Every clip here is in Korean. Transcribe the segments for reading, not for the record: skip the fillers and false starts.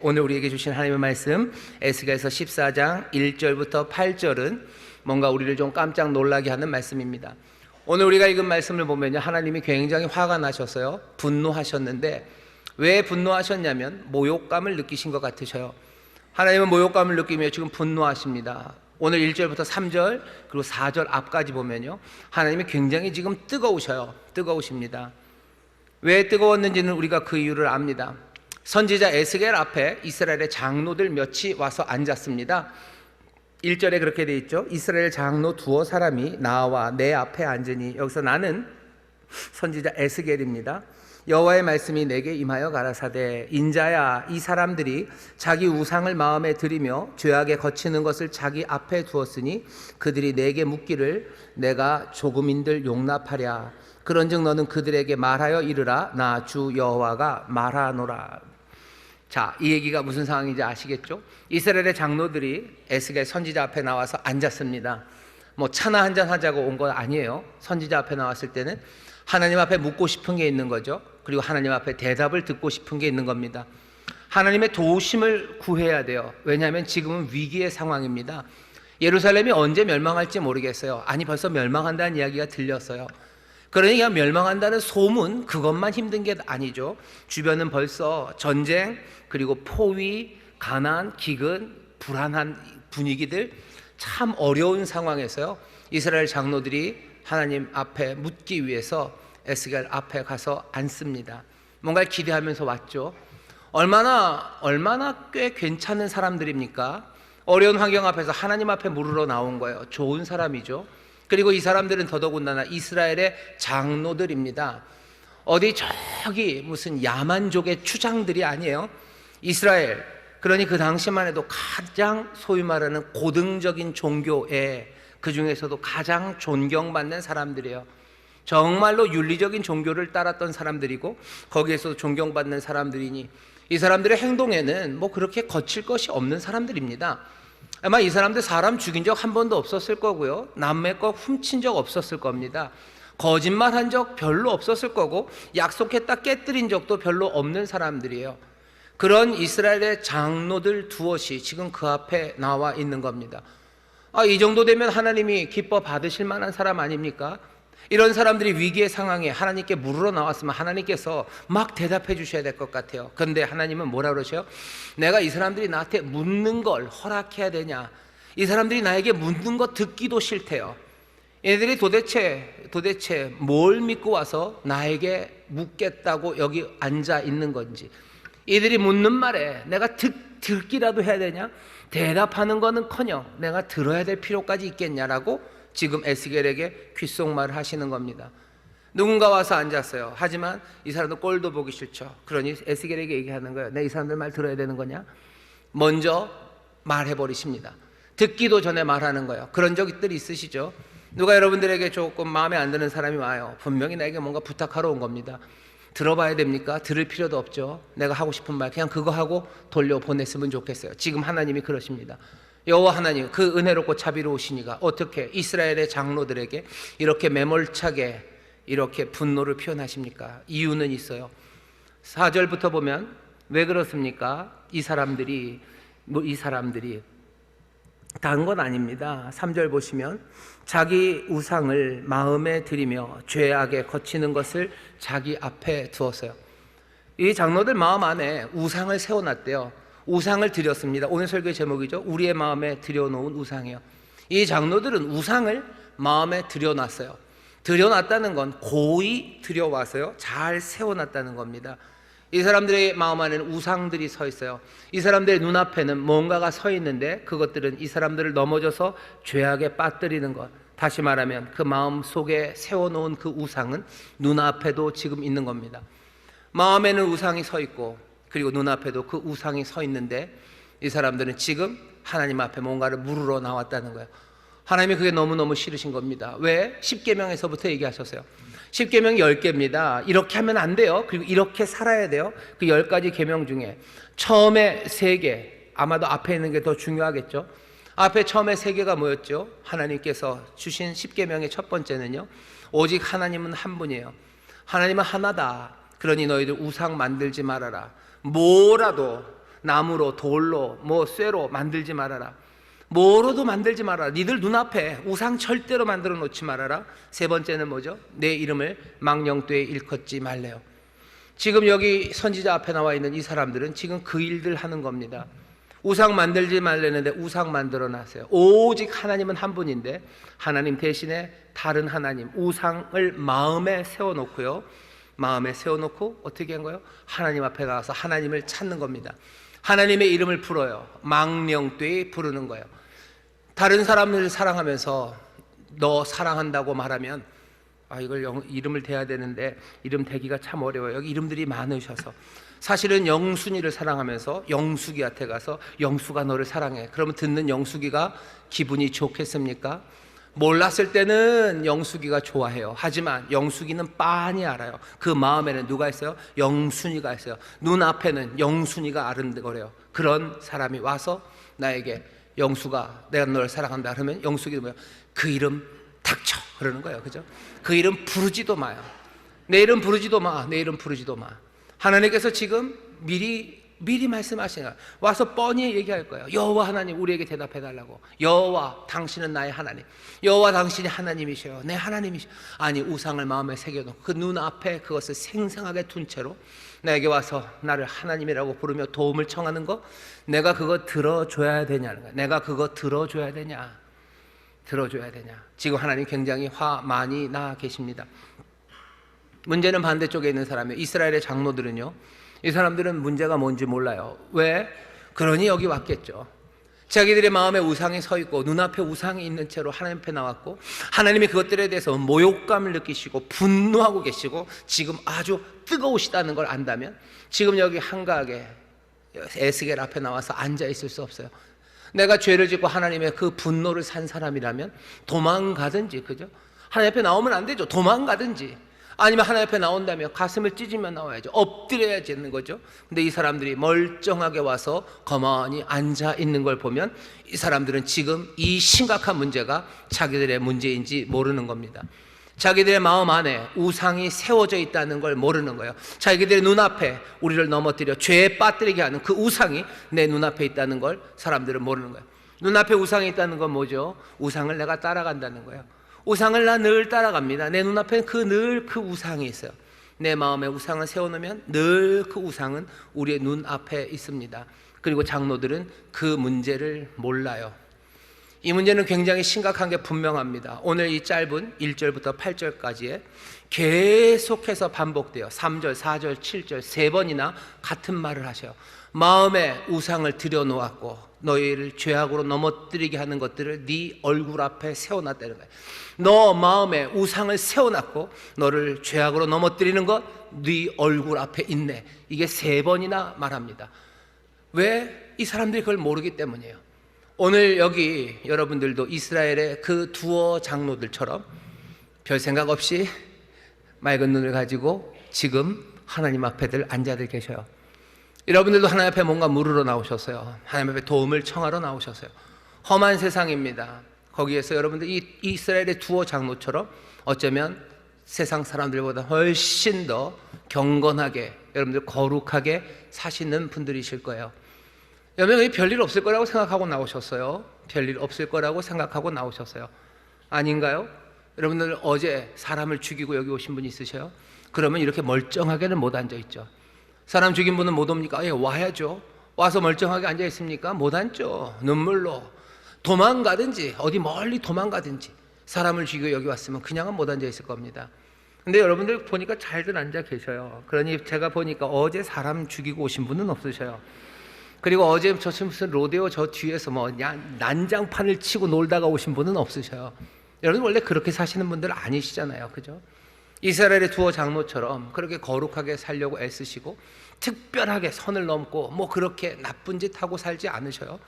오늘 우리에게 주신 하나님의 말씀 에스겔서 14장 1절부터 8절은 뭔가 우리를 좀 깜짝 놀라게 하는 말씀입니다. 오늘 우리가 읽은 말씀을 보면요, 하나님이 굉장히 화가 나셨어요. 분노하셨는데 왜 분노하셨냐면 모욕감을 느끼신 것 같으셔요. 하나님은 모욕감을 느끼며 지금 분노하십니다. 오늘 1절부터 3절 그리고 4절 앞까지 보면요, 하나님이 굉장히 지금 뜨거우십니다. 왜 뜨거웠는지는 우리가 그 이유를 압니다. 선지자 에스겔 앞에 이스라엘의 장로들 몇이 와서 앉았습니다. 1절에 그렇게 되어 있죠. 이스라엘 장로 두어 사람이 나와 내 앞에 앉으니, 여기서 나는 선지자 에스겔입니다. 여호와의 말씀이 내게 임하여 가라사대, 인자야, 이 사람들이 자기 우상을 마음에 들이며 죄악에 거치는 것을 자기 앞에 두었으니 그들이 내게 묻기를 내가 조금인들 용납하랴. 그런즉 너는 그들에게 말하여 이르라, 나 주 여호와가 말하노라. 자, 이 얘기가 무슨 상황인지 아시겠죠? 이스라엘의 장로들이 에스겔 선지자 앞에 나와서 앉았습니다. 뭐 차나 한잔 하자고 온 건 아니에요. 선지자 앞에 나왔을 때는 하나님 앞에 묻고 싶은 게 있는 거죠. 그리고 하나님 앞에 대답을 듣고 싶은 게 있는 겁니다. 하나님의 도우심을 구해야 돼요. 왜냐하면 지금은 위기의 상황입니다. 예루살렘이 언제 멸망할지 모르겠어요. 아니, 벌써 멸망한다는 이야기가 들렸어요. 그러니까 멸망한다는 소문, 그것만 힘든 게 아니죠. 주변은 벌써 전쟁, 그리고 포위, 가난, 기근, 불안한 분위기들, 참 어려운 상황에서요, 이스라엘 장로들이 하나님 앞에 묻기 위해서 에스겔 앞에 가서 앉습니다. 뭔가를 기대하면서 왔죠. 얼마나 꽤 괜찮은 사람들입니까? 어려운 환경 앞에서 하나님 앞에 물으러 나온 거예요. 좋은 사람이죠. 그리고 이 사람들은 더더군다나 이스라엘의 장로들입니다. 어디 저기 무슨 야만족의 추장들이 아니에요. 이스라엘, 그러니 그 당시만 해도 가장 소위 말하는 고등적인 종교에, 그 중에서도 가장 존경받는 사람들이에요. 정말로 윤리적인 종교를 따랐던 사람들이고 거기에서도 존경받는 사람들이니 이 사람들의 행동에는 뭐 그렇게 거칠 것이 없는 사람들입니다. 아마 이 사람들 사람 죽인 적 한 번도 없었을 거고요, 남의 거 훔친 적 없었을 겁니다. 거짓말한 적 별로 없었을 거고 약속했다 깨뜨린 적도 별로 없는 사람들이에요. 그런 이스라엘의 장로들 두엇이 지금 그 앞에 나와 있는 겁니다. 이 정도 되면 하나님이 기뻐 받으실 만한 사람 아닙니까? 이런 사람들이 위기의 상황에 하나님께 물으러 나왔으면 하나님께서 막 대답해 주셔야 될 것 같아요. 그런데 하나님은 뭐라 그러셔요? 내가 이 사람들이 나한테 묻는 걸 허락해야 되냐? 이 사람들이 나에게 묻는 거 듣기도 싫대요. 얘네들이 도대체 뭘 믿고 와서 나에게 묻겠다고 여기 앉아 있는 건지, 이들이 묻는 말에 내가 듣기라도 해야 되냐? 대답하는 거는커녕 내가 들어야 될 필요까지 있겠냐라고 지금 에스겔에게 귓속말을 하시는 겁니다. 누군가 와서 앉았어요. 하지만 이 사람도 꼴도 보기 싫죠. 그러니 에스겔에게 얘기하는 거예요. 내 이 사람들 말 들어야 되는 거냐? 먼저 말해버리십니다. 듣기도 전에 말하는 거예요. 그런 적들이 있으시죠? 누가 여러분들에게 조금 마음에 안 드는 사람이 와요. 분명히 나에게 뭔가 부탁하러 온 겁니다. 들어봐야 됩니까? 들을 필요도 없죠. 내가 하고 싶은 말 그냥 그거 하고 돌려보냈으면 좋겠어요. 지금 하나님이 그러십니다. 여호와 하나님, 그 은혜롭고 자비로우시니가 어떻게 이스라엘의 장로들에게 이렇게 매몰차게 이렇게 분노를 표현하십니까? 이유는 있어요. 4절부터 보면 왜 그렇습니까? 이 사람들이 다른 건 아닙니다. 3절 보시면 자기 우상을 마음에 들이며 죄악에 거치는 것을 자기 앞에 두었어요. 이 장로들 마음 안에 우상을 세워놨대요. 우상을 드렸습니다. 오늘 설교의 제목이죠. 우리의 마음에 들여놓은 우상이요. 이 장로들은 우상을 마음에 들여놨어요. 들여놨다는 건 고이 들여와서요, 잘 세워놨다는 겁니다. 이 사람들의 마음 안에는 우상들이 서 있어요. 이 사람들의 눈앞에는 뭔가가 서 있는데 그것들은 이 사람들을 넘어져서 죄악에 빠뜨리는 것, 다시 말하면 그 마음 속에 세워놓은 그 우상은 눈앞에도 지금 있는 겁니다. 마음에는 우상이 서 있고 그리고 눈앞에도 그 우상이 서 있는데 이 사람들은 지금 하나님 앞에 뭔가를 물으러 나왔다는 거예요. 하나님이 그게 너무너무 싫으신 겁니다. 왜? 10계명에서부터 얘기하셨어요. 10계명이 10개입니다. 이렇게 하면 안 돼요. 그리고 이렇게 살아야 돼요. 그 10가지 계명 중에 처음에 3개, 아마도 앞에 있는 게 더 중요하겠죠. 앞에 처음에 3개가 뭐였죠? 하나님께서 주신 10계명의 첫 번째는요, 오직 하나님은 한 분이에요. 하나님은 하나다. 그러니 너희들 우상 만들지 말아라. 뭐라도 나무로, 돌로, 뭐 쇠로 만들지 말아라. 뭐로도 만들지 말아라. 니들 눈앞에 우상 절대로 만들어 놓지 말아라. 세 번째는 뭐죠? 내 이름을 망령되이 일컫지 말래요. 지금 여기 선지자 앞에 나와 있는 이 사람들은 지금 그 일들 하는 겁니다. 우상 만들지 말라는데 우상 만들어 놨어요. 오직 하나님은 한 분인데 하나님 대신에 다른 하나님, 우상을 마음에 세워놓고요. 마음에 세워놓고 어떻게 한 거예요? 하나님 앞에 가서 하나님을 찾는 겁니다. 하나님의 이름을 불어요. 망령되이 부르는 거예요. 다른 사람을 사랑하면서 너 사랑한다고 말하면 이걸 이름을 대야 되는데 이름 대기가 참 어려워요. 여기 이름들이 많으셔서 사실은 영순이를 사랑하면서 영숙이한테 가서 영수가 너를 사랑해. 그러면 듣는 영숙이가 기분이 좋겠습니까? 몰랐을 때는 영숙이가 좋아해요. 하지만 영숙이는 빤히 알아요. 그 마음에는 누가 있어요? 영순이가 있어요. 눈앞에는 영순이가 아른거려요. 그런 사람이 와서 나에게 영수가 내가 널 사랑한다 그러면 영숙이는 뭐야? 그 이름 닥쳐 그러는 거예요. 그죠? 그 이름 부르지도 마요. 내 이름 부르지도 마. 내 이름 부르지도 마. 하나님께서 지금 미리 말씀하시는 거예요. 와서 뻔히 얘기할 거예요. 여호와 하나님 우리에게 대답해 달라고. 여호와 당신은 나의 하나님. 여호와 당신이 하나님이셔요. 내 하나님이셔. 아니 우상을 마음에 새겨놓고 그 눈앞에 그것을 생생하게 둔 채로 나에게 와서 나를 하나님이라고 부르며 도움을 청하는 거, 내가 그거 들어줘야 되냐는 거야. 내가 그거 들어줘야 되냐. 지금 하나님 굉장히 화 많이 나 계십니다. 문제는 반대쪽에 있는 사람이에요. 이스라엘의 장로들은요, 이 사람들은 문제가 뭔지 몰라요. 왜? 그러니 여기 왔겠죠. 자기들의 마음에 우상이 서 있고 눈앞에 우상이 있는 채로 하나님 앞에 나왔고 하나님이 그것들에 대해서 모욕감을 느끼시고 분노하고 계시고 지금 아주 뜨거우시다는 걸 안다면 지금 여기 한가하게 에스겔 앞에 나와서 앉아 있을 수 없어요. 내가 죄를 짓고 하나님의 그 분노를 산 사람이라면 도망가든지, 그죠? 하나님 앞에 나오면 안 되죠. 도망가든지 아니면 하나님 앞에 나온다면 가슴을 찢으며 나와야죠. 엎드려야 되는 거죠. 근데 이 사람들이 멀쩡하게 와서 가만히 앉아 있는 걸 보면 이 사람들은 지금 이 심각한 문제가 자기들의 문제인지 모르는 겁니다. 자기들의 마음 안에 우상이 세워져 있다는 걸 모르는 거예요. 자기들의 눈앞에 우리를 넘어뜨려 죄에 빠뜨리게 하는 그 우상이 내 눈앞에 있다는 걸 사람들은 모르는 거예요. 눈앞에 우상이 있다는 건 뭐죠? 우상을 내가 따라간다는 거예요. 우상을 나 늘 따라갑니다. 내 눈앞에 늘 그 우상이 있어요. 내 마음에 우상을 세워놓으면 늘 그 우상은 우리의 눈앞에 있습니다. 그리고 장로들은 그 문제를 몰라요. 이 문제는 굉장히 심각한 게 분명합니다. 오늘 이 짧은 1절부터 8절까지에 계속해서 반복돼요. 3절, 4절, 7절 세 번이나 같은 말을 하셔요. 마음에 우상을 들여놓았고 너희를 죄악으로 넘어뜨리게 하는 것들을 네 얼굴 앞에 세워놨다는 거예요. 너 마음에 우상을 세워놨고 너를 죄악으로 넘어뜨리는 것 네 얼굴 앞에 있네. 이게 세 번이나 말합니다. 왜? 이 사람들이 그걸 모르기 때문이에요. 오늘 여기 여러분들도 이스라엘의 그 두어 장로들처럼 별 생각 없이 맑은 눈을 가지고 지금 하나님 앞에들 앉아들 계셔요. 여러분들도 하나님 앞에 뭔가 물으러 나오셨어요. 하나님 앞에 도움을 청하러 나오셨어요. 험한 세상입니다. 거기에서 여러분들 이 이스라엘의 두어 장로처럼 어쩌면 세상 사람들보다 훨씬 더 경건하게 여러분들 거룩하게 사시는 분들이실 거예요. 여러분 별일 없을 거라고 생각하고 나오셨어요. 별일 없을 거라고 생각하고 나오셨어요. 아닌가요? 여러분들 어제 사람을 죽이고 여기 오신 분 있으셔요? 그러면 이렇게 멀쩡하게는 못 앉아 있죠. 사람 죽인 분은 못 옵니까? 예, 와야죠. 와서 멀쩡하게 앉아 있습니까? 못 앉죠. 눈물로 도망가든지 어디 멀리 도망가든지 사람을 죽이고 여기 왔으면 그냥은 못 앉아 있을 겁니다. 근데 여러분들 보니까 잘들 앉아 계셔요. 그러니 제가 보니까 어제 사람 죽이고 오신 분은 없으셔요. 그리고 어제 무슨 로데오 저 뒤에서 뭐 난장판을 치고 놀다가 오신 분은 없으셔요. 여러분 원래 그렇게 사시는 분들 아니시잖아요. 그죠? 이스라엘의 두어 장로처럼 그렇게 거룩하게 살려고 애쓰시고 특별하게 선을 넘고 뭐 그렇게 나쁜 짓 하고 살지 않으셔요.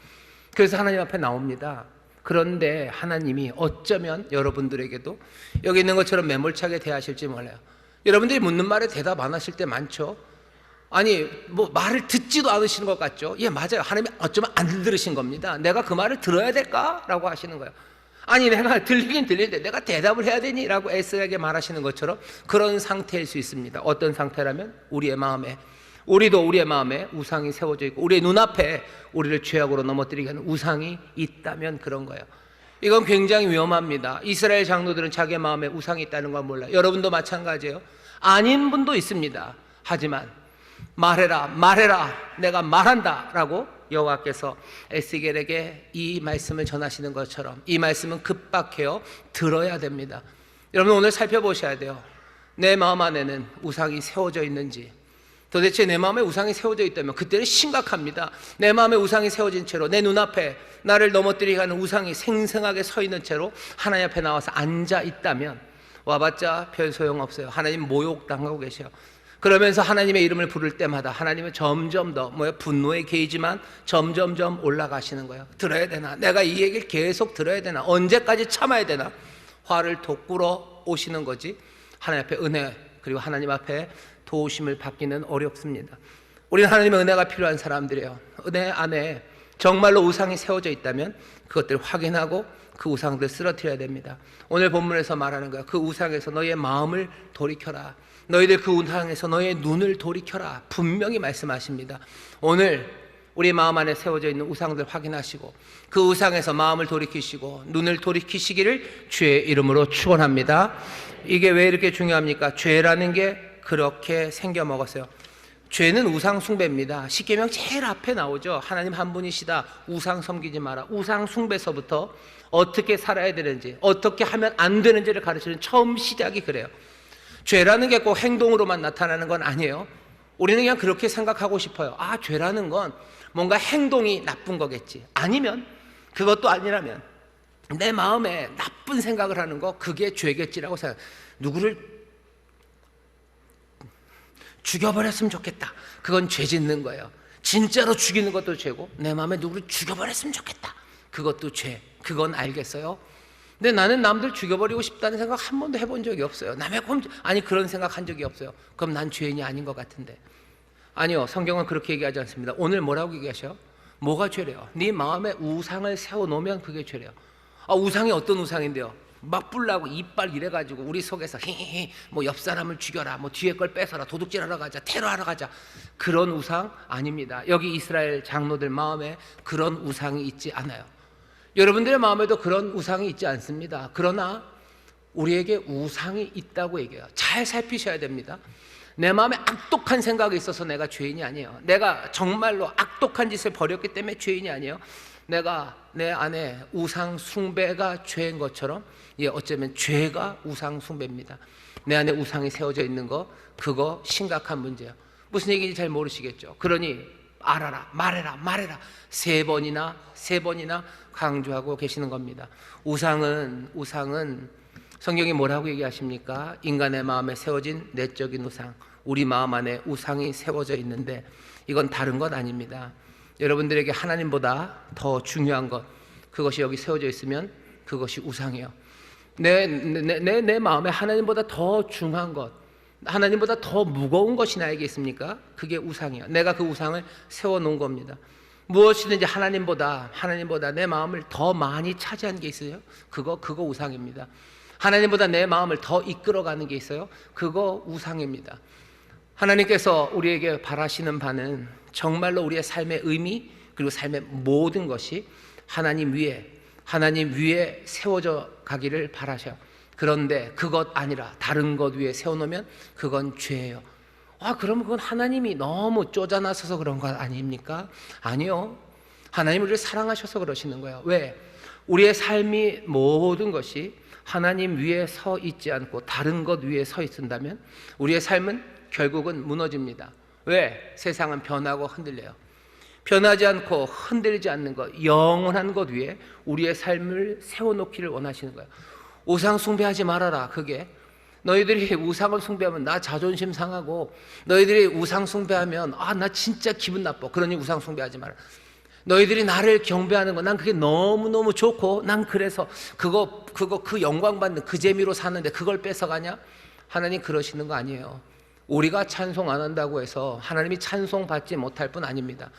그래서 하나님 앞에 나옵니다. 그런데 하나님이 어쩌면 여러분들에게도 여기 있는 것처럼 매몰차게 대하실지 몰라요. 여러분들이 묻는 말에 대답 안 하실 때 많죠. 아니 뭐 말을 듣지도 않으시는 것 같죠. 예, 맞아요. 하나님이 어쩌면 안 들으신 겁니다. 내가 그 말을 들어야 될까라고 하시는 거예요. 아니 내가 들리긴 들리는데 내가 대답을 해야 되니? 라고 애쓰게 말하시는 것처럼 그런 상태일 수 있습니다. 어떤 상태라면 우리의 마음에 우리도 우리의 마음에 우상이 세워져 있고 우리의 눈앞에 우리를 죄악으로 넘어뜨리게 하는 우상이 있다면 그런 거예요. 이건 굉장히 위험합니다. 이스라엘 장로들은 자기 마음에 우상이 있다는 걸 몰라요. 여러분도 마찬가지예요. 아닌 분도 있습니다. 하지만 말해라 말해라 내가 말한다 라고 여호와께서 에스겔에게 이 말씀을 전하시는 것처럼 이 말씀은 급박해요. 들어야 됩니다. 여러분 오늘 살펴보셔야 돼요. 내 마음 안에는 우상이 세워져 있는지, 도대체 내 마음에 우상이 세워져 있다면 그때는 심각합니다. 내 마음에 우상이 세워진 채로 내 눈앞에 나를 넘어뜨리게 하는 우상이 생생하게 서 있는 채로 하나님 앞에 나와서 앉아 있다면 와봤자 별 소용없어요. 하나님 모욕당하고 계셔요. 그러면서 하나님의 이름을 부를 때마다 하나님은 점점 더 분노의 게이지만 점점점 올라가시는 거예요. 들어야 되나? 내가 이 얘기를 계속 들어야 되나? 언제까지 참아야 되나? 화를 돋구러 오시는 거지. 하나님 앞에 은혜 그리고 하나님 앞에 도우심을 받기는 어렵습니다. 우리는 하나님의 은혜가 필요한 사람들이에요. 은혜 안에 정말로 우상이 세워져 있다면 그것들을 확인하고 그 우상들을 쓰러뜨려야 됩니다. 오늘 본문에서 말하는 거야. 그 우상에서 너희의 마음을 돌이켜라. 너희들 그 우상에서 너희의 눈을 돌이켜라. 분명히 말씀하십니다. 오늘 우리 마음 안에 세워져 있는 우상들 확인하시고 그 우상에서 마음을 돌이키시고 눈을 돌이키시기를 주의 이름으로 축원합니다. 이게 왜 이렇게 중요합니까? 죄라는 게 그렇게 생겨 먹었어요. 죄는 우상 숭배입니다. 십계명 제일 앞에 나오죠. 하나님 한 분이시다. 우상 섬기지 마라. 우상 숭배서부터 어떻게 살아야 되는지, 어떻게 하면 안 되는지를 가르치는 처음 시작이 그래요. 죄라는 게 꼭 행동으로만 나타나는 건 아니에요. 우리는 그냥 그렇게 생각하고 싶어요. 아, 죄라는 건 뭔가 행동이 나쁜 거겠지. 아니면 그것도 아니라면 내 마음에 나쁜 생각을 하는 거 그게 죄겠지라고 생각. 누구를 죽여버렸으면 좋겠다. 그건 죄 짓는 거예요. 진짜로 죽이는 것도 죄고 내 마음에 누구를 죽여버렸으면 좋겠다. 그것도 죄. 그건 알겠어요. 근데 나는 남들 죽여버리고 싶다는 생각 한 번도 해본 적이 없어요. 남의 아니 그런 생각 한 적이 없어요. 그럼 난 죄인이 아닌 것 같은데. 아니요, 성경은 그렇게 얘기하지 않습니다. 오늘 뭐라고 얘기하셔? 뭐가 죄래요? 네 마음에 우상을 세워놓으면 그게 죄래요. 아, 우상이 어떤 우상인데요? 막 불나고 이빨 이래가지고 우리 속에서 히히히 뭐 옆 사람을 죽여라, 뭐 뒤에 걸 뺏어라, 도둑질하러 가자, 테러하러 가자, 그런 우상 아닙니다. 여기 이스라엘 장로들 마음에 그런 우상이 있지 않아요. 여러분들의 마음에도 그런 우상이 있지 않습니다. 그러나 우리에게 우상이 있다고 얘기해요. 잘 살피셔야 됩니다. 내 마음에 악독한 생각이 있어서 내가 죄인이 아니에요. 내가 정말로 악독한 짓을 벌였기 때문에 죄인이 아니에요. 내가 내 안에 우상 숭배가 죄인 것처럼 어쩌면 죄가 우상 숭배입니다. 내 안에 우상이 세워져 있는 거 그거 심각한 문제예요. 무슨 얘기인지 잘 모르시겠죠. 그러니 알아라, 말해라, 말해라 세 번이나 강조하고 계시는 겁니다. 우상은 성경이 뭐라고 얘기하십니까? 인간의 마음에 세워진 내적인 우상, 우리 마음 안에 우상이 세워져 있는데 이건 다른 것 아닙니다. 여러분들에게 하나님보다 더 중요한 것, 그것이 여기 세워져 있으면 그것이 우상이에요. 내 마음에 하나님보다 더 중요한 것, 하나님보다 더 무거운 것이 나에게 있습니까? 그게 우상이에요. 내가 그 우상을 세워놓은 겁니다. 무엇이든지 하나님보다 내 마음을 더 많이 차지한 게 있어요. 그거 우상입니다. 하나님보다 내 마음을 더 이끌어가는 게 있어요. 그거 우상입니다. 하나님께서 우리에게 바라시는 바는 정말로 우리의 삶의 의미 그리고 삶의 모든 것이 하나님 위에 세워져 가기를 바라셔요. 그런데 그것 아니라 다른 것 위에 세워놓으면 그건 죄예요. 아, 그러면 그건 하나님이 너무 쪼잔하셔서 그런 것 아닙니까? 아니요. 하나님 우리를 사랑하셔서 그러시는 거예요. 왜? 우리의 삶이 모든 것이 하나님 위에 서 있지 않고 다른 것 위에 서 있는다면 우리의 삶은 결국은 무너집니다. 왜? 세상은 변하고 흔들려요. 변하지 않고 흔들리지 않는 것, 영원한 것 위에 우리의 삶을 세워놓기를 원하시는 거예요. 우상 숭배하지 말아라. 그게 너희들이 우상을 숭배하면 나 자존심 상하고, 너희들이 우상 숭배하면 나 진짜 기분 나빠. 그러니 우상 숭배하지 마라. 너희들이 나를 경배하는 거 난 그게 너무너무 좋고 난 그래서 그 영광 받는 그 재미로 사는데 그걸 뺏어가냐? 하나님 그러시는 거 아니에요. 우리가 찬송 안 한다고 해서 하나님이 찬송 받지 못할 뿐 아닙니다.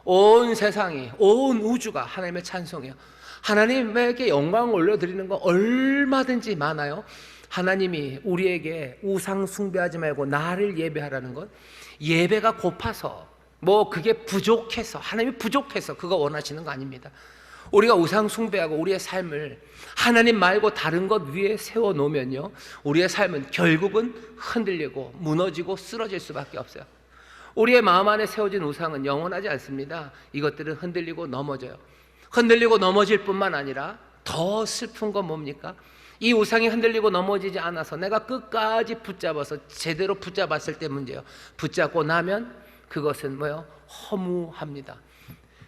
온 세상이, 온 우주가 하나님의 찬송이에요. 하나님에게 영광을 올려드리는 거 얼마든지 많아요. 하나님이 우리에게 우상 숭배하지 말고 나를 예배하라는 것, 예배가 고파서 뭐 그게 부족해서, 하나님이 부족해서 그거 원하시는 거 아닙니다. 우리가 우상 숭배하고 우리의 삶을 하나님 말고 다른 것 위에 세워놓으면요, 우리의 삶은 결국은 흔들리고 무너지고 쓰러질 수밖에 없어요. 우리의 마음 안에 세워진 우상은 영원하지 않습니다. 이것들은 흔들리고 넘어져요. 흔들리고 넘어질 뿐만 아니라 더 슬픈 건 뭡니까? 이 우상이 흔들리고 넘어지지 않아서 내가 끝까지 붙잡아서 제대로 붙잡았을 때 문제예요. 붙잡고 나면 그것은 뭐예요? 허무합니다.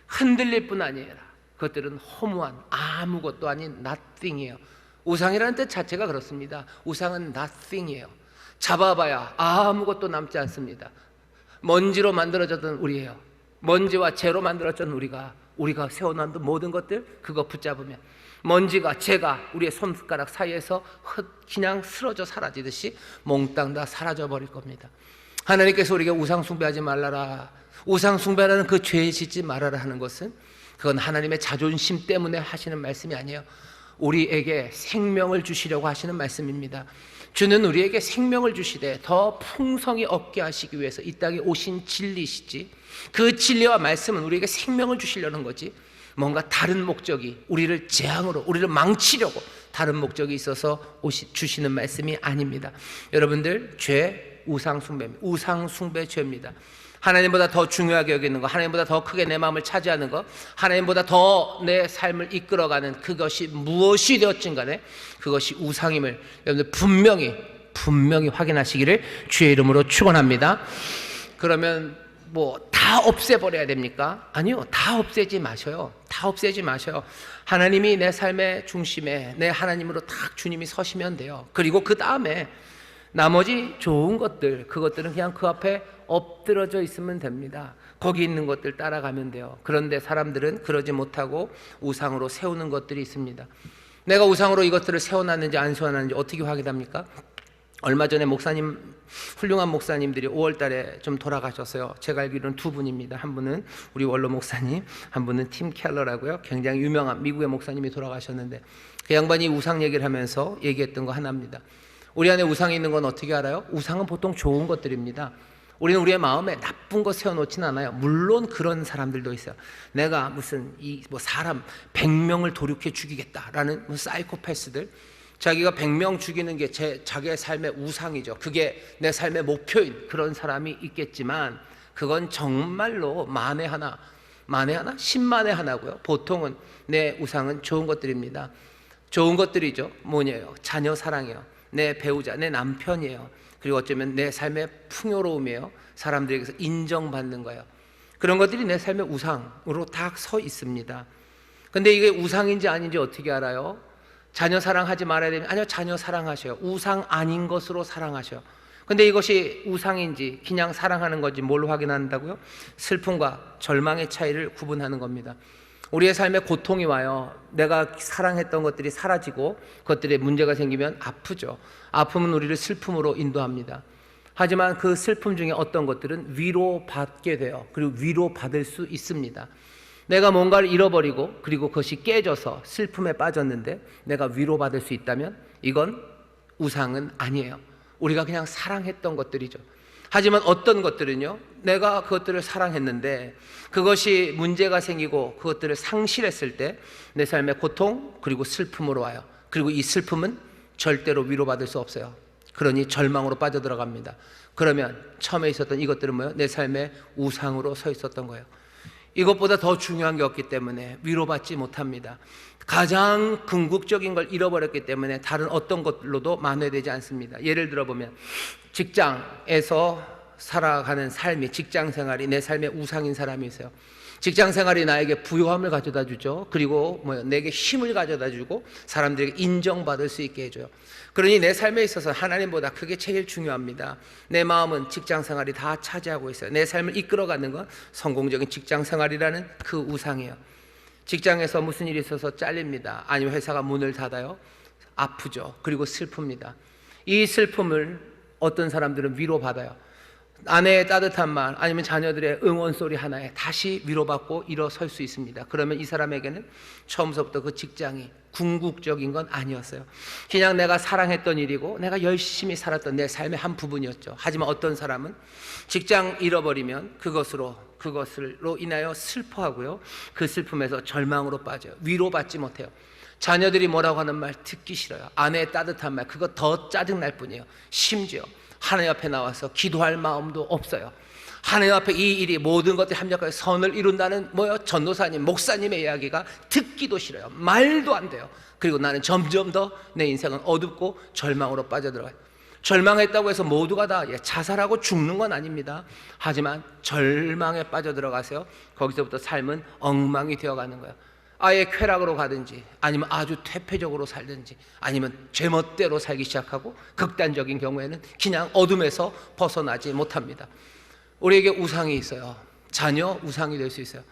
흔들릴 뿐 아니라 그것들은 허무한 아무것도 아닌 nothing이에요. 우상이라는 뜻 자체가 그렇습니다. 우상은 nothing이에요. 잡아봐야 아무것도 남지 않습니다. 먼지로 만들어졌던 우리예요. 먼지와 재로 만들어졌던 우리가 세워놓은 모든 것들, 그거 붙잡으면 먼지가, 재가 우리의 손가락 사이에서 그냥 쓰러져 사라지듯이 몽땅 다 사라져 버릴 겁니다. 하나님께서 우리에게 우상 숭배하지 말라라, 우상 숭배라는 그 죄에 짓지 말아라 하는 것은 그건 하나님의 자존심 때문에 하시는 말씀이 아니에요. 우리에게 생명을 주시려고 하시는 말씀입니다. 주는 우리에게 생명을 주시되 더 풍성히 얻게 하시기 위해서 이 땅에 오신 진리시지, 그 진리와 말씀은 우리에게 생명을 주시려는 거지, 뭔가 다른 목적이, 우리를 재앙으로, 우리를 망치려고 다른 목적이 있어서 주시는 말씀이 아닙니다. 여러분들, 죄, 우상숭배입니다. 우상숭배 죄입니다. 하나님보다 더 중요하게 여기는 것, 하나님보다 더 크게 내 마음을 차지하는 것, 하나님보다 더 내 삶을 이끌어가는 그것이 무엇이 되었든 간에 그것이 우상임을 여러분들 분명히 확인하시기를 주의 이름으로 축원합니다. 그러면 뭐 다 없애버려야 됩니까? 아니요, 다 없애지 마셔요. 다 없애지 마셔요. 하나님이 내 삶의 중심에, 내 하나님으로 딱 주님이 서시면 돼요. 그리고 그 다음에 나머지 좋은 것들, 그것들은 그냥 그 앞에 엎드러져 있으면 됩니다. 거기 있는 것들 따라가면 돼요. 그런데 사람들은 그러지 못하고 우상으로 세우는 것들이 있습니다. 내가 우상으로 이것들을 세워놨는지 안 세워놨는지 어떻게 확인합니까? 얼마 전에 훌륭한 목사님들이 5월 달에 좀 돌아가셨어요. 제가 알기로는 두 분입니다. 한 분은 우리 원로 목사님, 한 분은 팀 켈러라고요. 굉장히 유명한 미국의 목사님이 돌아가셨는데, 그 양반이 우상 얘기를 하면서 얘기했던 거 하나입니다. 우리 안에 우상이 있는 건 어떻게 알아요? 우상은 보통 좋은 것들입니다. 우리는 우리의 마음에 나쁜 거 세워놓지는 않아요. 물론 그런 사람들도 있어요. 내가 무슨 사람 100명을 도륙해 죽이겠다라는 사이코패스들, 자기가 100명 죽이는 게 자기의 삶의 우상이죠. 그게 내 삶의 목표인 그런 사람이 있겠지만, 그건 정말로 만에 하나, 10만에 하나고요. 보통은 내 우상은 좋은 것들입니다. 좋은 것들이죠. 뭐냐요? 자녀 사랑이에요. 내 배우자, 내 남편이에요. 그리고 어쩌면 내 삶의 풍요로움이에요. 사람들에게서 인정받는 거예요. 그런 것들이 내 삶의 우상으로 딱 서 있습니다. 근데 이게 우상인지 아닌지 어떻게 알아요? 자녀 사랑하지 말아야 되면, 아니요, 자녀 사랑하셔요. 우상 아닌 것으로 사랑하셔요. 근데 이것이 우상인지 그냥 사랑하는 건지 뭘 확인한다고요? 슬픔과 절망의 차이를 구분하는 겁니다. 우리의 삶에 고통이 와요. 내가 사랑했던 것들이 사라지고 그것들에 문제가 생기면 아프죠. 아픔은 우리를 슬픔으로 인도합니다. 하지만 그 슬픔 중에 어떤 것들은 위로받게 돼요. 그리고 위로받을 수 있습니다. 내가 뭔가를 잃어버리고 그리고 그것이 깨져서 슬픔에 빠졌는데 내가 위로받을 수 있다면 이건 우상은 아니에요. 우리가 그냥 사랑했던 것들이죠. 하지만 어떤 것들은요, 내가 그것들을 사랑했는데 그것이 문제가 생기고 그것들을 상실했을 때 내 삶의 고통 그리고 슬픔으로 와요. 그리고 이 슬픔은 절대로 위로받을 수 없어요. 그러니 절망으로 빠져들어갑니다. 그러면 처음에 있었던 이것들은 뭐예요? 내 삶의 우상으로 서 있었던 거예요. 이것보다 더 중요한 게 없기 때문에 위로받지 못합니다. 가장 궁극적인 걸 잃어버렸기 때문에 다른 어떤 것로도 만회되지 않습니다. 예를 들어보면 직장에서 살아가는 삶이, 직장 생활이 내 삶의 우상인 사람이 있어요. 직장 생활이 나에게 부요함을 가져다 주죠. 그리고 내게 힘을 가져다 주고 사람들에게 인정받을 수 있게 해줘요. 그러니 내 삶에 있어서 하나님보다 그게 제일 중요합니다. 내 마음은 직장 생활이 다 차지하고 있어요. 내 삶을 이끌어가는 건 성공적인 직장 생활이라는 그 우상이에요. 직장에서 무슨 일이 있어서 잘립니다. 아니면 회사가 문을 닫아요. 아프죠. 그리고 슬픕니다. 이 슬픔을 어떤 사람들은 위로받아요. 아내의 따뜻한 말 아니면 자녀들의 응원 소리 하나에 다시 위로받고 일어설 수 있습니다. 그러면 이 사람에게는 처음부터 그 직장이 궁극적인 건 아니었어요. 그냥 내가 사랑했던 일이고 내가 열심히 살았던 내 삶의 한 부분이었죠. 하지만 어떤 사람은 직장 잃어버리면 그것으로 인하여 슬퍼하고요, 그 슬픔에서 절망으로 빠져요. 위로받지 못해요. 자녀들이 뭐라고 하는 말 듣기 싫어요. 아내의 따뜻한 말, 그거 더 짜증날 뿐이에요. 심지어 하나님 앞에 나와서 기도할 마음도 없어요. 하나님 앞에 이 일이 모든 것들이 합력하여 선을 이룬다는 전도사님, 목사님의 이야기가 듣기도 싫어요. 말도 안 돼요. 그리고 나는 점점 더 내 인생은 어둡고 절망으로 빠져들어가요. 절망했다고 해서 모두가 다 자살하고 죽는 건 아닙니다. 하지만 절망에 빠져들어가세요. 거기서부터 삶은 엉망이 되어가는 거예요. 아예 쾌락으로 가든지 아니면 아주 퇴폐적으로 살든지 아니면 제멋대로 살기 시작하고 극단적인 경우에는 그냥 어둠에서 벗어나지 못합니다. 우리에게 우상이 있어요. 자녀 우상이 될 수 있어요.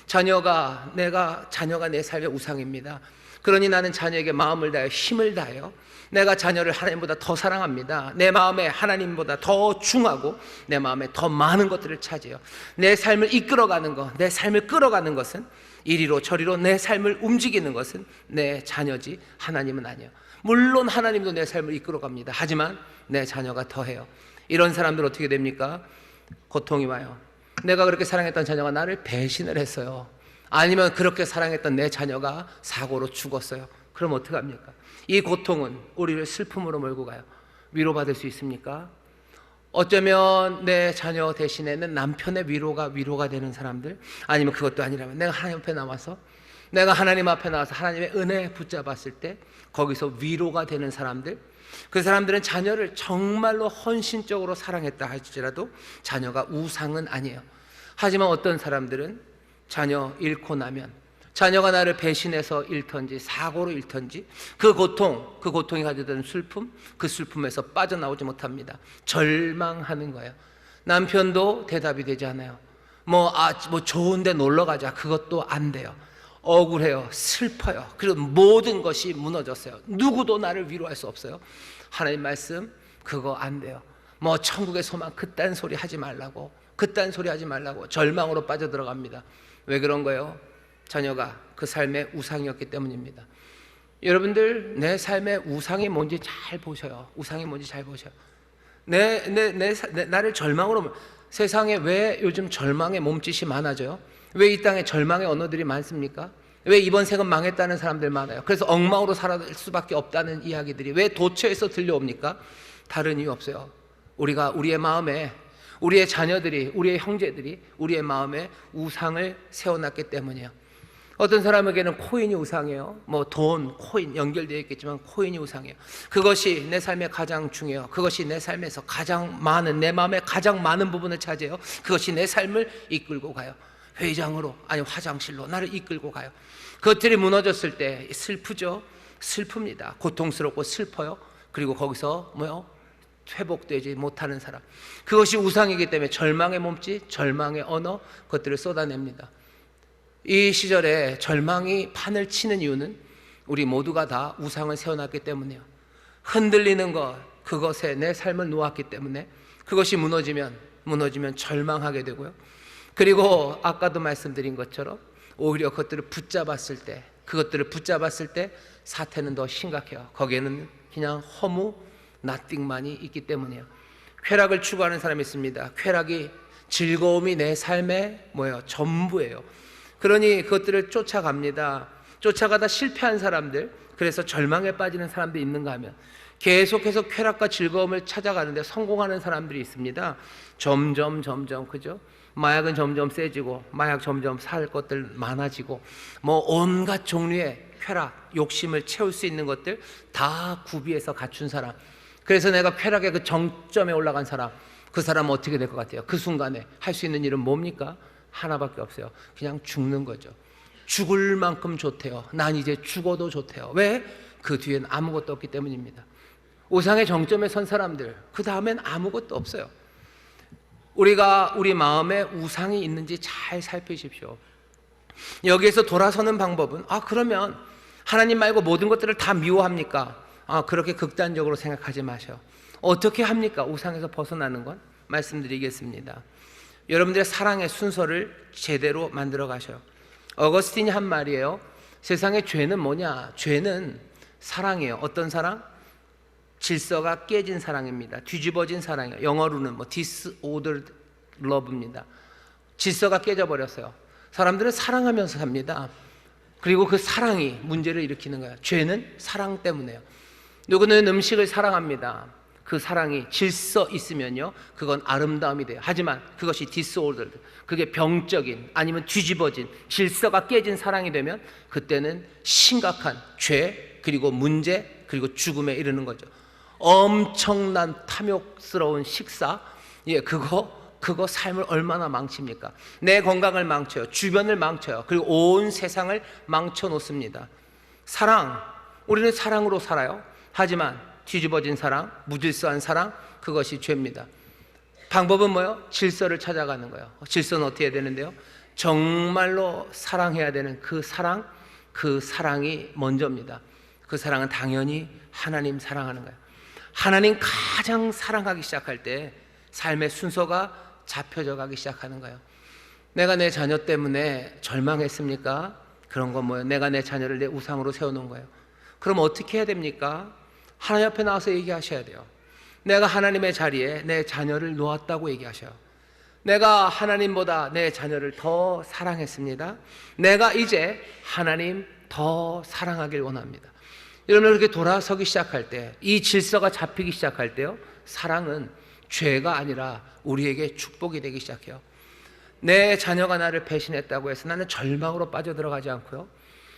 자녀가 내 삶의 우상입니다. 그러니 나는 자녀에게 마음을 다해 힘을 다해요. 내가 자녀를 하나님보다 더 사랑합니다. 내 마음에 하나님보다 더 중하고 내 마음에 더 많은 것들을 차지해요. 내 삶을 이끌어가는 것, 내 삶을 끌어가는 것은 이리로 저리로 내 삶을 움직이는 것은 내 자녀지 하나님은 아니에요. 물론 하나님도 내 삶을 이끌어갑니다. 하지만 내 자녀가 더해요. 이런 사람들 어떻게 됩니까? 고통이 와요. 내가 그렇게 사랑했던 자녀가 나를 배신을 했어요. 아니면 그렇게 사랑했던 내 자녀가 사고로 죽었어요. 그럼 어떡합니까? 이 고통은 우리를 슬픔으로 몰고 가요. 위로받을 수 있습니까? 어쩌면 내 자녀 대신에는 남편의 위로가 되는 사람들, 아니면 그것도 아니라면 내가 하나님 앞에 나와서 하나님의 은혜 붙잡았을 때 거기서 위로가 되는 사람들, 그 사람들은 자녀를 정말로 헌신적으로 사랑했다 할지라도 자녀가 우상은 아니에요. 하지만 어떤 사람들은 자녀 잃고 나면 자녀가 나를 배신해서 잃던지 사고로 잃던지 그 고통이 가져다는 슬픔, 그 슬픔에서 빠져나오지 못합니다. 절망하는 거예요. 남편도 대답이 되지 않아요. 좋은 데 놀러 가자, 그것도 안 돼요. 억울해요. 슬퍼요. 그리고 모든 것이 무너졌어요. 누구도 나를 위로할 수 없어요. 하나님 말씀 그거 안 돼요. 천국의 소망 그딴 소리 하지 말라고 절망으로 빠져들어갑니다. 왜 그런 거예요? 자녀가 그 삶의 우상이었기 때문입니다. 여러분들 내 삶의 우상이 뭔지 잘 보셔요. 나를 절망으로, 세상에 왜 요즘 절망의 몸짓이 많아져요? 왜 이 땅에 절망의 언어들이 많습니까? 왜 이번 생은 망했다는 사람들 많아요? 그래서 엉망으로 살아갈 수밖에 없다는 이야기들이 왜 도처에서 들려옵니까? 다른 이유 없어요. 우리의 마음에, 우리의 자녀들이, 우리의 형제들이 우리의 마음에 우상을 세워놨기 때문이에요. 어떤 사람에게는 코인이 우상이에요. 코인 연결되어 있겠지만 코인이 우상이에요. 그것이 내 삶에 가장 중요해요. 그것이 내 삶에서 내 마음에 가장 많은 부분을 차지해요. 그것이 내 삶을 이끌고 가요. 회장으로, 아니 화장실로 나를 이끌고 가요. 그것들이 무너졌을 때 슬프죠. 슬픕니다. 고통스럽고 슬퍼요. 그리고 거기서 회복되지 못하는 사람, 그것이 우상이기 때문에 절망의 몸짓, 절망의 언어, 그것들을 쏟아냅니다. 이 시절에 절망이 판을 치는 이유는 우리 모두가 다 우상을 세워놨기 때문이에요. 흔들리는 것, 그것에 내 삶을 놓았기 때문에 그것이 무너지면 절망하게 되고요. 그리고 아까도 말씀드린 것처럼 오히려 그것들을 붙잡았을 때 사태는 더 심각해요. 거기에는 그냥 허무, 나띵만이 있기 때문이에요. 쾌락을 추구하는 사람이 있습니다. 쾌락이, 즐거움이 내 삶의 전부예요. 그러니 그것들을 쫓아갑니다. 쫓아가다 실패한 사람들, 그래서 절망에 빠지는 사람들이 있는가 하면 계속해서 쾌락과 즐거움을 찾아가는데 성공하는 사람들이 있습니다. 점점 그죠? 마약은 점점 세지고, 마약 점점 살 것들 많아지고, 온갖 종류의 쾌락, 욕심을 채울 수 있는 것들 다 구비해서 갖춘 사람. 그래서 내가 쾌락의 그 정점에 올라간 사람, 그 사람은 어떻게 될 것 같아요? 그 순간에 할 수 있는 일은 뭡니까? 하나밖에 없어요. 그냥 죽는 거죠. 죽을 만큼 좋대요. 난 이제 죽어도 좋대요. 왜? 그 뒤엔 아무것도 없기 때문입니다. 우상의 정점에 선 사람들, 그 다음엔 아무것도 없어요. 우리가 우리 마음에 우상이 있는지 잘 살피십시오. 여기에서 돌아서는 방법은, 그러면 하나님 말고 모든 것들을 다 미워합니까? 그렇게 극단적으로 생각하지 마셔요. 어떻게 합니까? 우상에서 벗어나는 건 말씀드리겠습니다. 여러분들의 사랑의 순서를 제대로 만들어 가셔요. 어거스틴이 한 말이에요. 세상의 죄는 뭐냐? 죄는 사랑이에요. 어떤 사랑? 질서가 깨진 사랑입니다. 뒤집어진 사랑이에요. 영어로는 disordered love입니다. 질서가 깨져버렸어요. 사람들은 사랑하면서 삽니다. 그리고 그 사랑이 문제를 일으키는 거예요. 죄는 사랑 때문에요. 누구는 음식을 사랑합니다. 그 사랑이 질서 있으면요, 그건 아름다움이 돼요. 하지만 그것이 disordered, 그게 병적인 아니면 뒤집어진 질서가 깨진 사랑이 되면 그때는 심각한 죄, 그리고 문제, 그리고 죽음에 이르는 거죠. 엄청난 탐욕스러운 식사, 그거 삶을 얼마나 망칩니까? 내 건강을 망쳐요. 주변을 망쳐요. 그리고 온 세상을 망쳐 놓습니다. 사랑, 우리는 사랑으로 살아요. 하지만 뒤집어진 사랑, 무질서한 사랑, 그것이 죄입니다. 방법은 뭐예요? 질서를 찾아가는 거예요. 질서는 어떻게 해야 되는데요? 정말로 사랑해야 되는 그 사랑이 먼저입니다. 그 사랑은 당연히 하나님 사랑하는 거예요. 하나님 가장 사랑하기 시작할 때 삶의 순서가 잡혀져 가기 시작하는 거예요. 내가 내 자녀 때문에 절망했습니까? 그런 건 뭐예요? 내가 내 자녀를 내 우상으로 세워놓은 거예요. 그럼 어떻게 해야 됩니까? 하나님 앞에 나와서 얘기하셔야 돼요. 내가 하나님의 자리에 내 자녀를 놓았다고 얘기하셔요. 내가 하나님보다 내 자녀를 더 사랑했습니다. 내가 이제 하나님 더 사랑하길 원합니다. 여러분, 그렇게 돌아서기 시작할 때, 이 질서가 잡히기 시작할 때요, 사랑은 죄가 아니라 우리에게 축복이 되기 시작해요. 내 자녀가 나를 배신했다고 해서 나는 절망으로 빠져들어가지 않고요,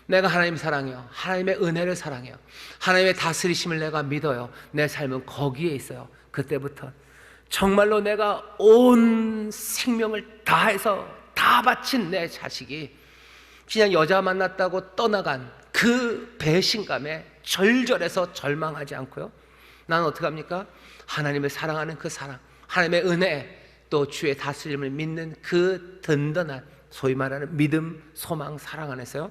내가 하나님 사랑해요. 하나님의 은혜를 사랑해요. 하나님의 다스리심을 내가 믿어요. 내 삶은 거기에 있어요. 그때부터 정말로 내가 온 생명을 다해서 다 바친 내 자식이 그냥 여자 만났다고 떠나간 그 배신감에 절절해서 절망하지 않고요, 나는 어떻게 합니까? 하나님을 사랑하는 그 사랑, 하나님의 은혜, 또 주의 다스림을 믿는 그 든든한 소위 말하는 믿음, 소망, 사랑 안에서요,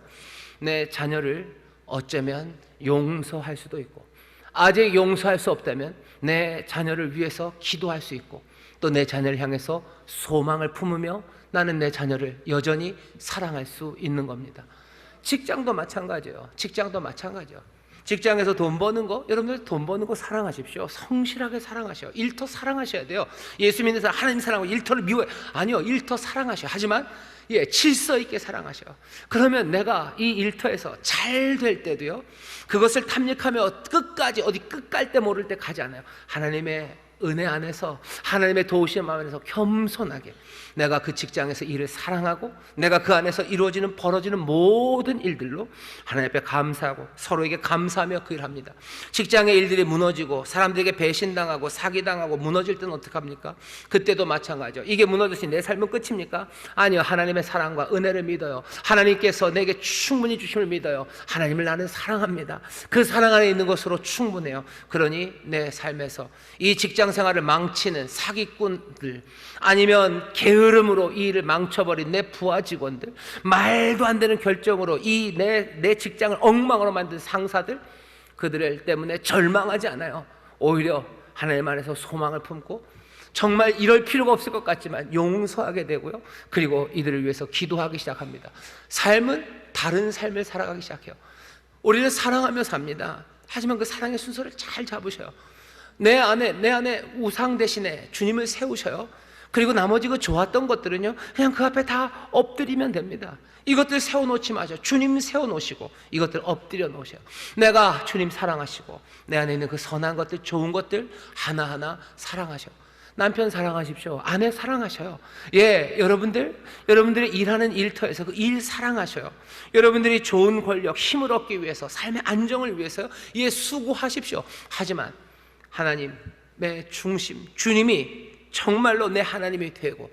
내 자녀를 어쩌면 용서할 수도 있고, 아직 용서할 수 없다면 내 자녀를 위해서 기도할 수 있고, 또 내 자녀를 향해서 소망을 품으며 나는 내 자녀를 여전히 사랑할 수 있는 겁니다. 직장도 마찬가지예요. 직장에서 돈 버는 거, 여러분들 돈 버는 거 사랑하십시오. 성실하게 사랑하셔요. 일터 사랑하셔야 돼요. 예수 믿는 사람 하나님 사랑하고 일터를 미워요. 아니요, 일터 사랑하셔요. 하지만 질서 있게 사랑하셔요. 그러면 내가 이 일터에서 잘 될 때도요, 그것을 탐닉하며 끝까지 어디 끝 갈 때 모를 때 가지 않아요. 하나님의 은혜 안에서, 하나님의 도우시는 마음 안에서 겸손하게 내가 그 직장에서 일을 사랑하고, 내가 그 안에서 이루어지는 벌어지는 모든 일들로 하나님 앞에 감사하고 서로에게 감사하며 그 일을 합니다. 직장의 일들이 무너지고 사람들에게 배신당하고 사기당하고 무너질 때는 어떡합니까? 그때도 마찬가지죠. 이게 무너졌으니 내 삶은 끝입니까? 아니요, 하나님의 사랑과 은혜를 믿어요. 하나님께서 내게 충분히 주심을 믿어요. 하나님을 나는 사랑합니다. 그 사랑 안에 있는 것으로 충분해요. 그러니 내 삶에서 이 직장 생활을 망치는 사기꾼들, 아니면 게으름으로 이 일을 망쳐버린 내 부하 직원들, 말도 안 되는 결정으로 이 내 직장을 엉망으로 만든 상사들, 그들 때문에 절망하지 않아요. 오히려 하나님 안에서 소망을 품고 정말 이럴 필요가 없을 것 같지만 용서하게 되고요, 그리고 이들을 위해서 기도하기 시작합니다. 삶은 다른 삶을 살아가기 시작해요. 우리는 사랑하며 삽니다. 하지만 그 사랑의 순서를 잘 잡으셔요. 내 안에 우상 대신에 주님을 세우셔요. 그리고 나머지 그 좋았던 것들은요, 그냥 그 앞에 다 엎드리면 됩니다. 이것들 세워놓지 마세요. 주님 세워놓으시고 이것들 엎드려 놓으세요. 내가 주님 사랑하시고 내 안에 있는 그 선한 것들, 좋은 것들 하나하나 사랑하셔. 남편 사랑하십시오. 아내 사랑하셔요. 여러분들이 일하는 일터에서 그 일 사랑하셔요. 여러분들이 좋은 권력, 힘을 얻기 위해서, 삶의 안정을 위해서요, 수고하십시오. 하지만 하나님의 중심, 주님이 정말로 내 하나님이 되고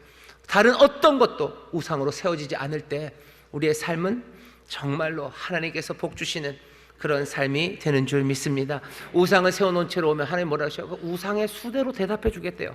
다른 어떤 것도 우상으로 세워지지 않을 때 우리의 삶은 정말로 하나님께서 복 주시는 그런 삶이 되는 줄 믿습니다. 우상을 세워놓은 채로 오면 하나님 뭐라 하셔요? 그 우상의 수대로 대답해 주겠대요.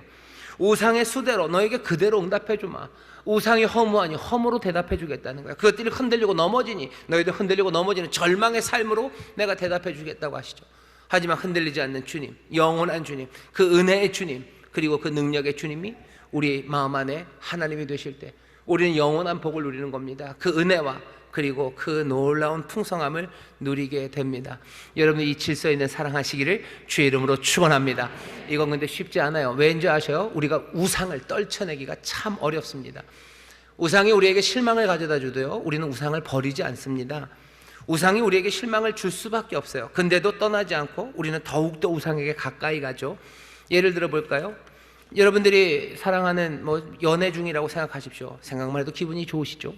우상의 수대로 너에게 그대로 응답해 주마. 우상이 허무하니 허무로 대답해 주겠다는 거야. 그것들이 흔들리고 넘어지니 너희들 흔들리고 넘어지는 절망의 삶으로 내가 대답해 주겠다고 하시죠. 하지만 흔들리지 않는 주님, 영원한 주님, 그 은혜의 주님, 그리고 그 능력의 주님이 우리 마음 안에 하나님이 되실 때 우리는 영원한 복을 누리는 겁니다. 그 은혜와 그리고 그 놀라운 풍성함을 누리게 됩니다. 여러분, 이 질서 있는 사랑하시기를 주의 이름으로 축원합니다. 이건 근데 쉽지 않아요. 왠지 아셔요? 우리가 우상을 떨쳐내기가 참 어렵습니다. 우상이 우리에게 실망을 가져다 주도요, 우리는 우상을 버리지 않습니다. 우상이 우리에게 실망을 줄 수밖에 없어요. 근데도 떠나지 않고 우리는 더욱더 우상에게 가까이 가죠. 예를 들어 볼까요? 여러분들이 사랑하는 연애 중이라고 생각하십시오. 생각만 해도 기분이 좋으시죠?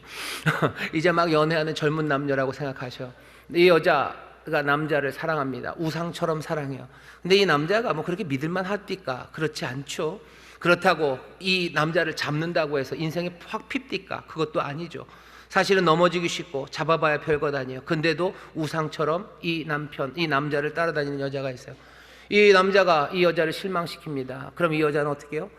이제 막 연애하는 젊은 남녀라고 생각하셔. 이 여자가 남자를 사랑합니다. 우상처럼 사랑해요. 근데 이 남자가 그렇게 믿을만 합니까? 그렇지 않죠. 그렇다고 이 남자를 잡는다고 해서 인생이 확 핍니까? 그것도 아니죠. 사실은 넘어지기 쉽고 잡아봐야 별것 아니에요. 근데도 우상처럼 이 남자를 따라다니는 여자가 있어요. 이 남자가 이 여자를 실망시킵니다. 그럼 이 여자는 어떻게 해요?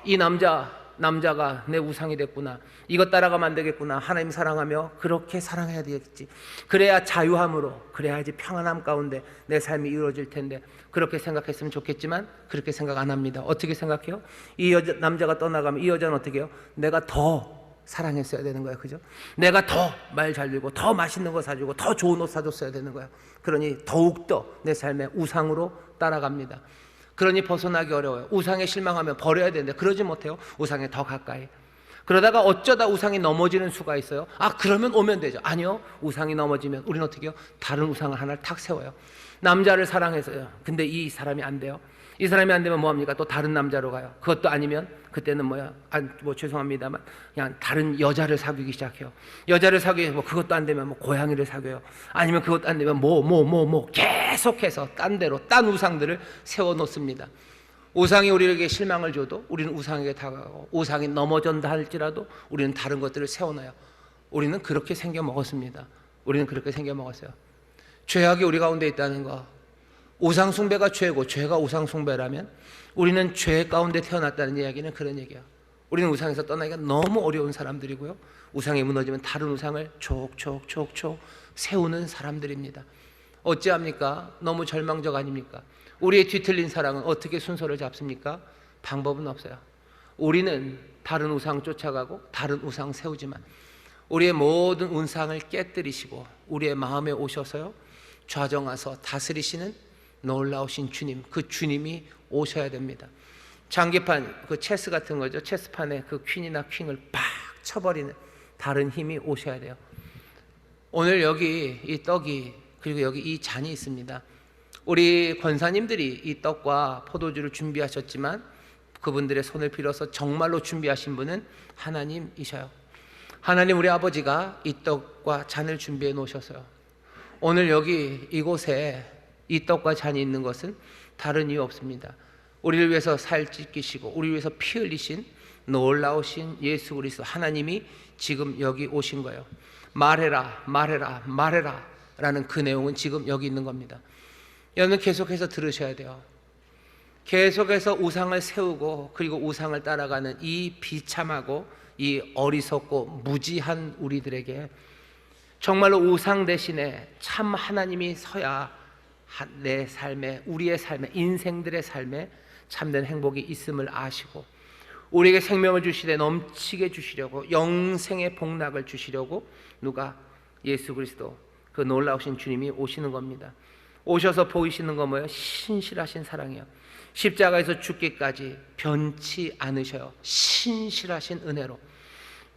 이 남자가 내 우상이 됐구나. 이것 따라가면 안 되겠구나. 하나님 사랑하며 그렇게 사랑해야 되겠지. 그래야 자유함으로, 그래야지 평안함 가운데 내 삶이 이루어질 텐데, 그렇게 생각했으면 좋겠지만 그렇게 생각 안 합니다. 어떻게 생각해요? 남자가 떠나가면 이 여자는 어떻게 해요? 내가 더 사랑했어야 되는 거야, 그죠? 내가 더 말 잘 들고 더 맛있는 거 사주고 더 좋은 옷 사줬어야 되는 거야. 그러니 더욱더 내 삶에 우상으로 따라갑니다. 그러니 벗어나기 어려워요. 우상에 실망하면 버려야 되는데 그러지 못해요. 우상에 더 가까이. 그러다가 어쩌다 우상이 넘어지는 수가 있어요. 그러면 오면 되죠. 아니요, 우상이 넘어지면 우리는 어떻게 해요? 다른 우상을 하나를 탁 세워요. 남자를 사랑해서요. 근데 이 사람이 안 돼요. 이 사람이 안 되면 뭐합니까? 또 다른 남자로 가요. 그것도 아니면 그때는 죄송합니다만 그냥 다른 여자를 사귀기 시작해요. 여자를 사귀고 그것도 안 되면 고양이를 사귀어요. 아니면 그것도 안 되면 계속해서 딴 데로 딴 우상들을 세워놓습니다. 우상이 우리에게 실망을 줘도 우리는 우상에게 다가가고, 우상이 넘어진다 할지라도 우리는 다른 것들을 세워놔요. 우리는 그렇게 생겨 먹었습니다. 우리는 그렇게 생겨 먹었어요. 죄악이 우리 가운데 있다는 거, 우상 숭배가 죄고 죄가 우상 숭배라면 우리는 죄 가운데 태어났다는 이야기는 그런 얘기야. 우리는 우상에서 떠나기가 너무 어려운 사람들이고요, 우상이 무너지면 다른 우상을 촉촉촉촉 세우는 사람들입니다. 어찌합니까? 너무 절망적 아닙니까? 우리의 뒤틀린 사랑은 어떻게 순서를 잡습니까? 방법은 없어요. 우리는 다른 우상 쫓아가고 다른 우상 세우지만 우리의 모든 우상을 깨뜨리시고 우리의 마음에 오셔서요, 좌정하서 다스리시는 놀라우신 주님, 그 주님이 오셔야 됩니다. 장기판, 그 체스 같은 거죠. 체스판에 그 퀸이나 퀸을 팍 쳐버리는 다른 힘이 오셔야 돼요. 오늘 여기 이 떡이, 그리고 여기 이 잔이 있습니다. 우리 권사님들이 이 떡과 포도주를 준비하셨지만 그분들의 손을 빌어서 정말로 준비하신 분은 하나님이셔요. 하나님, 우리 아버지가 이 떡과 잔을 준비해 놓으셨어요. 오늘 여기 이곳에 이 떡과 잔이 있는 것은 다른 이유 없습니다. 우리를 위해서 살 찢기시고 우리를 위해서 피 흘리신 놀라우신 예수 그리스도 하나님이 지금 여기 오신 거예요. 말해라, 말해라, 말해라 라는 그 내용은 지금 여기 있는 겁니다. 여러분, 계속해서 들으셔야 돼요. 계속해서 우상을 세우고 그리고 우상을 따라가는 이 비참하고 이 어리석고 무지한 우리들에게 정말로 우상 대신에 참 하나님이 서야 내 삶에, 우리의 삶에, 인생들의 삶에 참된 행복이 있음을 아시고 우리에게 생명을 주시되 넘치게 주시려고, 영생의 복락을 주시려고 누가? 예수 그리스도, 그 놀라우신 주님이 오시는 겁니다. 오셔서 보이시는 건 뭐예요? 신실하신 사랑이에요. 십자가에서 죽기까지 변치 않으셔요. 신실하신 은혜로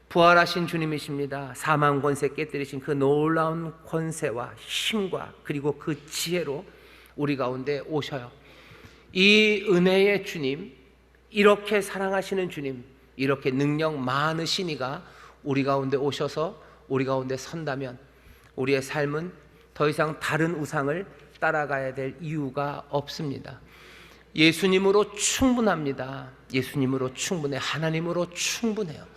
부활하신 주님이십니다. 사망 권세 깨뜨리신 그 놀라운 권세와 힘과 그리고 그 지혜로 우리 가운데 오셔요. 이 은혜의 주님, 이렇게 사랑하시는 주님, 이렇게 능력 많으신 이가 우리 가운데 오셔서 우리 가운데 선다면 우리의 삶은 더 이상 다른 우상을 따라가야 될 이유가 없습니다. 예수님으로 충분합니다. 예수님으로 충분해. 하나님으로 충분해요.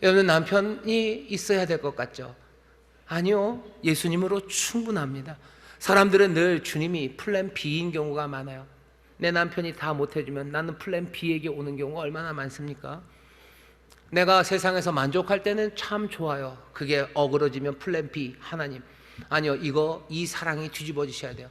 여러분, 남편이 있어야 될 것 같죠? 아니요, 예수님으로 충분합니다. 사람들은 늘 주님이 플랜 B인 경우가 많아요. 내 남편이 다 못해주면 나는 플랜 B에게 오는 경우가 얼마나 많습니까? 내가 세상에서 만족할 때는 참 좋아요. 그게 어그러지면 플랜 B, 하나님. 아니요, 이 사랑이 뒤집어지셔야 돼요.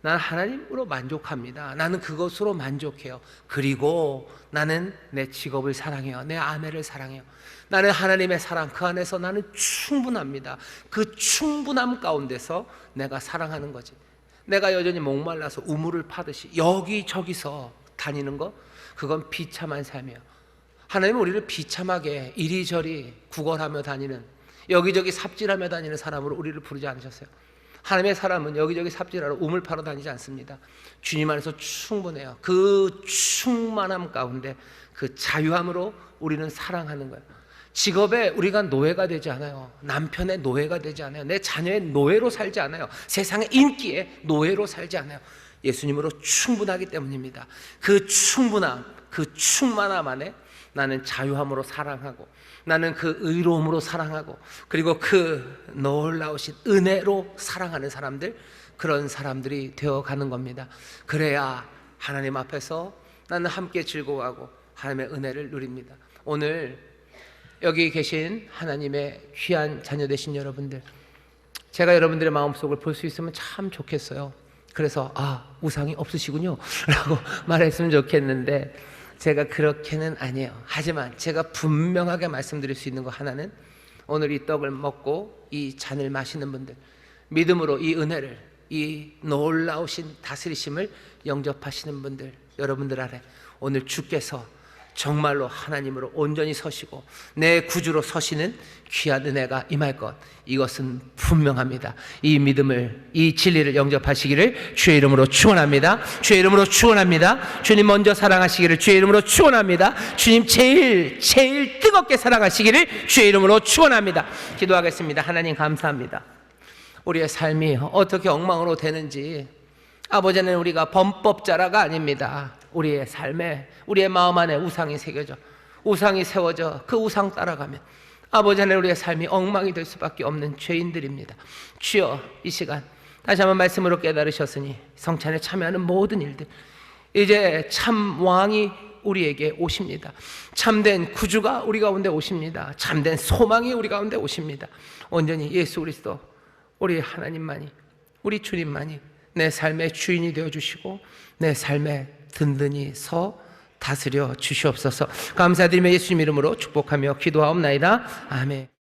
나는 하나님으로 만족합니다. 나는 그것으로 만족해요. 그리고 나는 내 직업을 사랑해요. 내 아내를 사랑해요. 나는 하나님의 사랑, 그 안에서 나는 충분합니다. 그 충분함 가운데서 내가 사랑하는 거지. 내가 여전히 목말라서 우물을 파듯이 여기저기서 다니는 거, 그건 비참한 삶이에요. 하나님은 우리를 비참하게 이리저리 구걸하며 다니는, 여기저기 삽질하며 다니는 사람으로 우리를 부르지 않으셨어요. 하나님의 사람은 여기저기 삽질하러 우물 파러 다니지 않습니다. 주님 안에서 충분해요. 그 충만함 가운데 그 자유함으로 우리는 사랑하는 거예요. 직업에 우리가 노예가 되지 않아요. 남편의 노예가 되지 않아요. 내 자녀의 노예로 살지 않아요. 세상의 인기에 노예로 살지 않아요. 예수님으로 충분하기 때문입니다. 그 충분함, 그 충만함 안에 나는 자유함으로 사랑하고, 나는 그 의로움으로 사랑하고, 그리고 그 놀라우신 은혜로 사랑하는 사람들, 그런 사람들이 되어가는 겁니다. 그래야 하나님 앞에서 나는 함께 즐거워하고 하나님의 은혜를 누립니다. 오늘 여기 계신 하나님의 귀한 자녀 되신 여러분들, 제가 여러분들의 마음속을 볼 수 있으면 참 좋겠어요. 그래서 우상이 없으시군요 라고 말했으면 좋겠는데, 제가 그렇게는 아니에요. 하지만 제가 분명하게 말씀드릴 수 있는 거 하나는, 오늘 이 떡을 먹고 이 잔을 마시는 분들, 믿음으로 이 은혜를, 이 놀라우신 다스리심을 영접하시는 분들, 여러분들 아래 오늘 주께서 정말로 하나님으로 온전히 서시고 내 구주로 서시는 귀한 은혜가 임할 것, 이것은 분명합니다. 이 믿음을, 이 진리를 영접하시기를 주의 이름으로 축원합니다. 주의 이름으로 축원합니다. 주님 먼저 사랑하시기를 주의 이름으로 축원합니다. 주님 제일 뜨겁게 사랑하시기를 주의 이름으로 축원합니다. 기도하겠습니다. 하나님 감사합니다. 우리의 삶이 어떻게 엉망으로 되는지, 아버지 하나님, 우리가 범법자라가 아닙니다. 우리의 삶에, 우리의 마음 안에 우상이 새겨져, 우상이 세워져 그 우상 따라가면 아버지 하나님, 우리의 삶이 엉망이 될 수밖에 없는 죄인들입니다. 주여, 이 시간 다시 한번 말씀으로 깨달으셨으니 성찬에 참여하는 모든 일들, 이제 참 왕이 우리에게 오십니다. 참된 구주가 우리 가운데 오십니다. 참된 소망이 우리 가운데 오십니다. 온전히 예수 그리스도, 우리 하나님만이, 우리 주님만이 내 삶의 주인이 되어주시고 내 삶에 든든히 서 다스려 주시옵소서. 감사드리며 예수님 이름으로 축복하며 기도하옵나이다. 아멘.